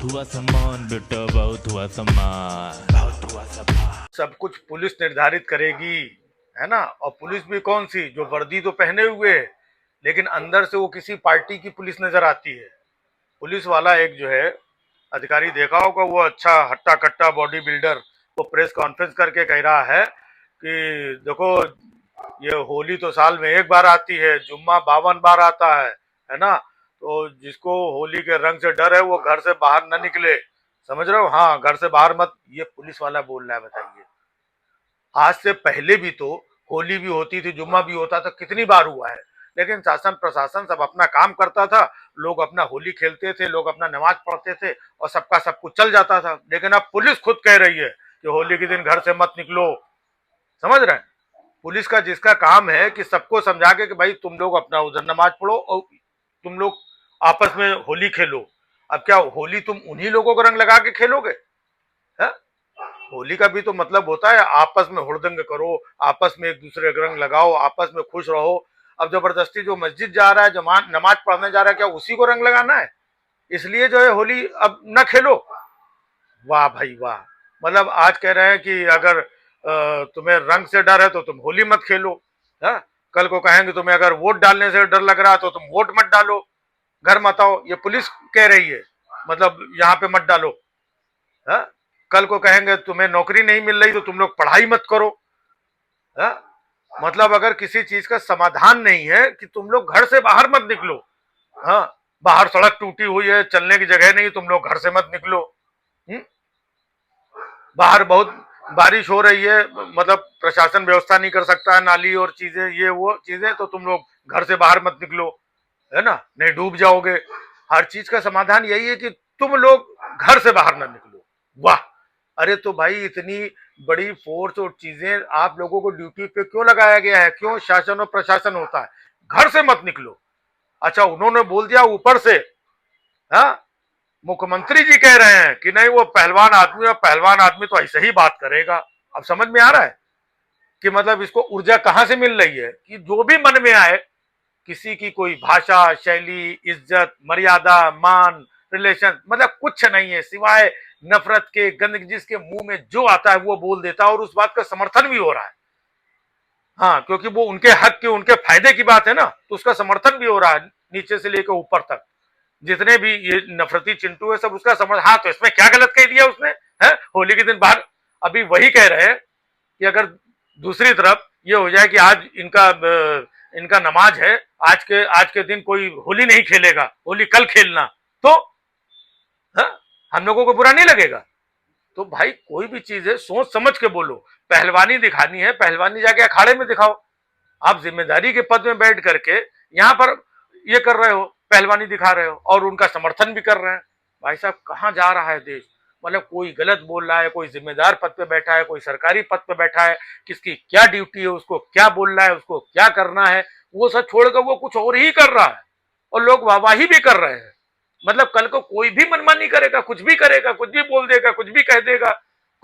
बहुत हुआ सम्मान बेटा, बहुत हुआ सम्मान, बहुत हुआ सम्मान। सब कुछ पुलिस निर्धारित करेगी, है ना। और पुलिस भी कौन सी, जो वर्दी तो पहने हुए है लेकिन अंदर से वो किसी पार्टी की पुलिस नजर आती है। पुलिस वाला एक जो है अधिकारी देखा होगा, वो अच्छा हट्टा कट्टा बॉडी बिल्डर, वो प्रेस कॉन्फ्रेंस करके कह रहा है कि देखो ये होली तो साल में एक बार आती है, जुम्मा 52 बार आता है ना। तो जिसको होली के रंग से डर है वो घर से बाहर न निकले, समझ रहे हो। हाँ, घर से बाहर मत, ये पुलिस वाला बोल रहा है। बताइए, आज से पहले भी तो होली भी होती थी, जुम्मा भी होता था, कितनी बार हुआ है। लेकिन शासन प्रशासन सब अपना काम करता था, लोग अपना होली खेलते थे, लोग अपना नमाज पढ़ते थे और सबका सब कुछ चल जाता था। लेकिन अब पुलिस खुद कह रही है कि होली के दिन घर से मत निकलो, समझ रहे हैं। पुलिस का जिसका काम है कि सबको समझा के कि भाई तुम लोग अपना उधर नमाज पढ़ो और तुम लोग आपस में होली खेलो। अब क्या होली तुम उन्हीं लोगों को रंग लगा के खेलोगे, है? होली का भी तो मतलब होता है आपस में हुड़दंग करो, आपस में एक दूसरे का रंग लगाओ, आपस में खुश रहो। अब जबरदस्ती जो मस्जिद जा रहा है, जो नमाज पढ़ने जा रहा है, क्या उसी को रंग लगाना है? इसलिए जो है होली अब न खेलो। वाह भाई वाह। मतलब आज कह रहे हैं कि अगर तुम्हें रंग से डर है तो तुम होली मत खेलो, है? कल को कहेंगे तुम्हें अगर वोट डालने से डर लग रहा है तो तुम वोट मत डालो, घर मत आओ। ये पुलिस कह रही है, मतलब यहाँ पे मत डालो, है? कल को कहेंगे तुम्हें नौकरी नहीं मिल रही तो तुम लोग पढ़ाई मत करो, है? मतलब अगर किसी चीज का समाधान नहीं है कि तुम लोग घर से बाहर मत निकलो, हाँ, बाहर सड़क टूटी हुई है, चलने की जगह नहीं, तुम लोग घर से मत निकलो। बाहर बहुत बारिश हो रही है, मतलब प्रशासन व्यवस्था नहीं कर सकता है, नाली और चीजें ये वो चीजें, तो तुम लोग घर से बाहर मत निकलो, है ना, नहीं डूब जाओगे। हर चीज का समाधान यही है कि तुम लोग घर से बाहर ना निकलो। वाह। अरे तो भाई इतनी बड़ी फोर्स और चीजें आप लोगों को ड्यूटी पे क्यों लगाया गया है? क्यों शासन और प्रशासन होता है? घर से मत निकलो। अच्छा, उन्होंने बोल दिया ऊपर से, हाँ, मुख्यमंत्री जी कह रहे हैं कि नहीं वो पहलवान आदमी, और पहलवान आदमी तो ऐसे ही बात करेगा। अब समझ में आ रहा है कि मतलब इसको ऊर्जा कहां से मिल रही है कि जो भी मन में आए, किसी की कोई भाषा शैली, इज्जत मर्यादा, मान, रिलेशन, मतलब कुछ नहीं है सिवाय नफरत के, गंदगी। जिसके मुंह में जो आता है वो बोल देता है और उस बात का समर्थन भी हो रहा है। हाँ, क्योंकि वो उनके हक की, उनके फायदे की बात है ना, तो उसका समर्थन भी हो रहा है नीचे से लेकर ऊपर तक। जितने भी ये नफरती चिंटू है सब उसका समझ। हाँ, तो इसमें क्या गलत कह दिया उसने, है? होली के दिन बाहर, अभी वही कह रहे हैं कि अगर दूसरी तरफ ये हो जाए कि आज इनका नमाज है, आज के दिन कोई होली नहीं खेलेगा, होली कल खेलना, तो हा? हम लोगों को बुरा नहीं लगेगा? तो भाई कोई भी चीज है सोच समझ के बोलो। पहलवानी दिखानी है, पहलवानी जाके अखाड़े में दिखाओ। आप जिम्मेदारी के पद में बैठ करके यहाँ पर ये कर रहे हो, पहलवानी दिखा रहे हो और उनका समर्थन भी कर रहे हैं। भाई साहब कहाँ जा रहा है देश? मतलब कोई गलत बोल रहा है, कोई जिम्मेदार पद पे बैठा है, कोई सरकारी पद पे बैठा है, किसकी क्या ड्यूटी है, उसको क्या बोल रहा है, उसको क्या करना है, वो सब छोड़कर वो कुछ और ही कर रहा है और लोग वाहवाही भी कर रहे हैं। मतलब कल को कोई भी मनमानी करेगा, कुछ भी करेगा, कुछ भी बोल देगा, कुछ भी कह देगा,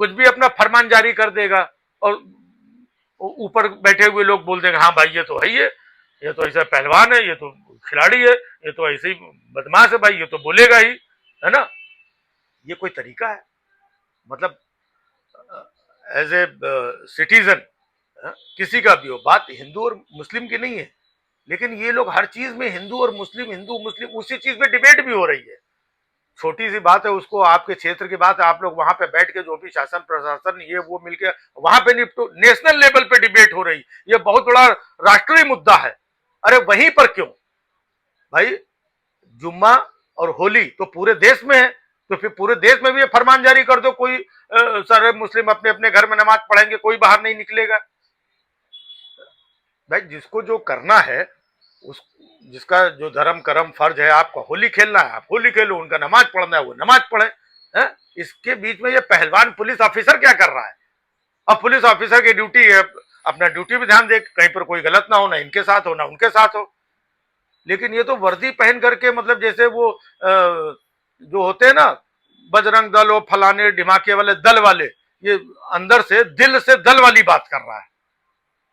कुछ भी अपना फरमान जारी कर देगा और ऊपर बैठे हुए लोग बोल देंगे हाँ भाई ये तो है, ये तो ऐसा पहलवान है, ये तो खिलाड़ी है, ये तो ऐसे ही बदमाश है, भाई ये तो बोलेगा ही, है ना। ये कोई तरीका है? मतलब एज ए सिटीजन, किसी का भी हो, बात हिंदू और मुस्लिम की नहीं है, लेकिन ये लोग हर चीज में हिंदू और मुस्लिम, हिंदू मुस्लिम, उसी चीज में डिबेट भी हो रही है। छोटी सी बात है, उसको आपके क्षेत्र की बात है, आप लोग वहां पे बैठ के जो भी शासन प्रशासन ये वो मिलके वहां पे निपटो, नेशनल लेवल पे डिबेट हो रही, ये बहुत बड़ा राष्ट्रीय मुद्दा है। अरे वहीं पर क्यों भाई? जुम्मा और होली तो पूरे देश में है, तो फिर पूरे देश में भी ये फरमान जारी कर दो, कोई सारे मुस्लिम अपने अपने घर में नमाज पढ़ेंगे, कोई बाहर नहीं निकलेगा। भाई जिसको जो करना है, उस जिसका जो धर्म कर्म फर्ज है, आपका होली खेलना है आप होली खेलो, उनका नमाज पढ़ना है वो नमाज पढ़े, है? इसके बीच में ये पहलवान पुलिस ऑफिसर क्या कर रहा है? अब पुलिस ऑफिसर की ड्यूटी है अपना ड्यूटी भी ध्यान दे, कहीं पर कोई गलत ना हो, ना इनके साथ हो ना उनके साथ हो। लेकिन ये तो वर्दी पहन करके, मतलब जैसे वो जो होते हैं ना बजरंग दल और फलाने ढिमाके वाले दल वाले, ये अंदर से दिल से दल वाली बात कर रहा है।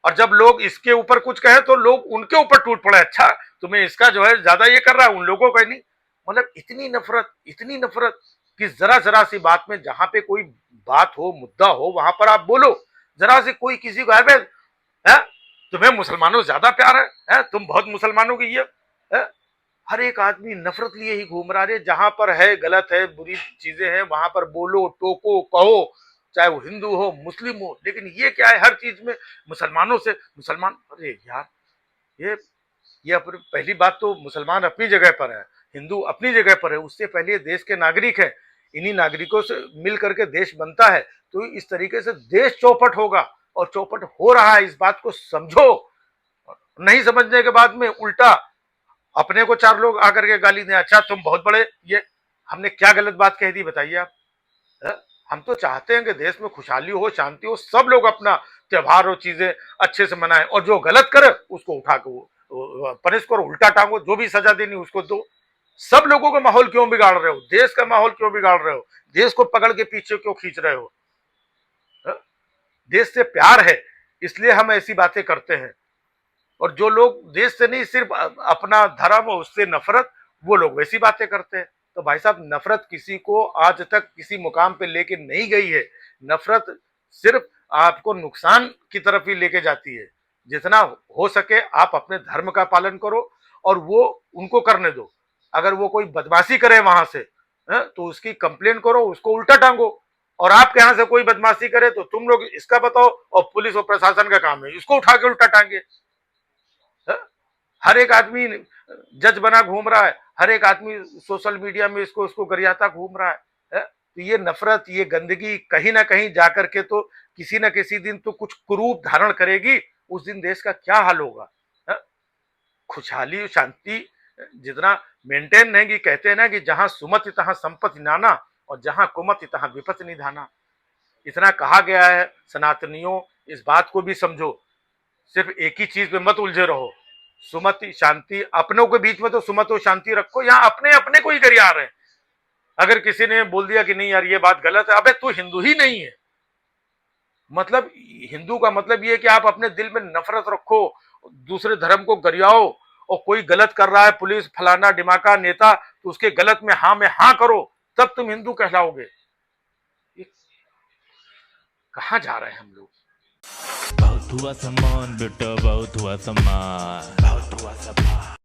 और जब लोग इसके ऊपर कुछ कहे तो लोग उनके ऊपर टूट पड़े, अच्छा तुम्हें इसका जो है ज्यादा ये कर रहा है, उन लोगों का नहीं। मतलब इतनी नफरत, इतनी नफरत। कि जरा जरा सी बात में जहां पे कोई बात हो, मुद्दा हो, वहां पर आप बोलो। जरा से कोई किसी को है तुम्हें मुसलमानों से ज्यादा प्यार है तुम बहुत मुसलमानों की ये है? हर एक आदमी नफरत लिए ही घूम रहा है। जहां पर है गलत है, बुरी चीजें हैं, वहां पर बोलो, टोको, कहो, चाहे वो हिंदू हो, मुस्लिम हो। लेकिन ये क्या है, हर चीज में मुसलमानों से मुसलमान। अरे यार, ये ये अपनी पहली बात तो मुसलमान अपनी जगह पर है, हिंदू अपनी जगह पर है, उससे पहले देश के नागरिक हैं। इन्हीं नागरिकों से मिल करके देश बनता है। तो इस तरीके से देश चौपट होगा, और चौपट हो रहा है, इस बात को समझो। नहीं समझने के बाद में उल्टा अपने को चार लोग आकर के गाली दें, अच्छा तुम बहुत बड़े, ये हमने क्या गलत बात कह दी बताइए आप? हम तो चाहते हैं कि देश में खुशहाली हो, शांति हो, सब लोग अपना त्योहार और चीजें अच्छे से मनाएं, और जो गलत करे उसको उठा के पनिश करो, उल्टा टांगो, जो भी सजा देनी उसको दो। सब लोगों का माहौल क्यों बिगाड़ रहे हो? देश का माहौल क्यों बिगाड़ रहे हो? देश को पकड़ के पीछे क्यों खींच रहे हो? देश से प्यार है इसलिए हम ऐसी बातें करते हैं। और जो लोग देश से नहीं, सिर्फ अपना धर्म और उससे नफरत, वो लोग वैसी बातें करते हैं। तो भाई साहब, नफरत किसी को आज तक किसी मुकाम पे लेके नहीं गई है। नफरत सिर्फ आपको नुकसान की तरफ ही लेके जाती है। जितना हो सके आप अपने धर्म का पालन करो, और वो उनको करने दो। अगर वो कोई बदमाशी करे वहां से, तो उसकी कंप्लेन करो, उसको उल्टा टांगो। और आपके यहां से कोई बदमाशी करे तो तुम लोग इसका बताओ, और पुलिस और प्रशासन का काम है इसको उठा के उल्टा टांगे। हर एक आदमी जज बना घूम रहा है, हर एक आदमी सोशल मीडिया में इसको उसको गरियाता घूम रहा है? तो ये नफरत, ये गंदगी कहीं ना कहीं जाकर के तो किसी ना किसी दिन तो कुछ कुरूप धारण करेगी। उस दिन देश का क्या हाल होगा? है? खुशहाली शांति जितना मेंटेन रहेगी, कहते हैं ना कि जहां सुमति तहां संपत्ति नाना, और जहां कुमति तहां विपत्ति निधाना। इतना कहा गया है। सनातनियों, इस बात को भी समझो, सिर्फ एक ही चीज पे मत उलझे रहो। सुमति शांति, अपनों के बीच में तो सुमत और शांति रखो। यहाँ अपने अपने को ही गरिया रहे हैं। अगर किसी ने बोल दिया कि नहीं यार ये बात गलत है, अबे तू हिंदू ही नहीं है। मतलब हिंदू का मतलब ये है कि आप अपने दिल में नफरत रखो, दूसरे धर्म को गरियाओ, और कोई गलत कर रहा है, पुलिस फलाना डिमाका नेता, तो उसके गलत में हाँ में हाँ करो, तब तुम हिंदू कहलाओगे। ये कहाँ जा रहे हैं हम लोग? बहुत हुआ सम्मान बेटा, बहुत हुआ सम्मान, बहुत हुआ सम्मान।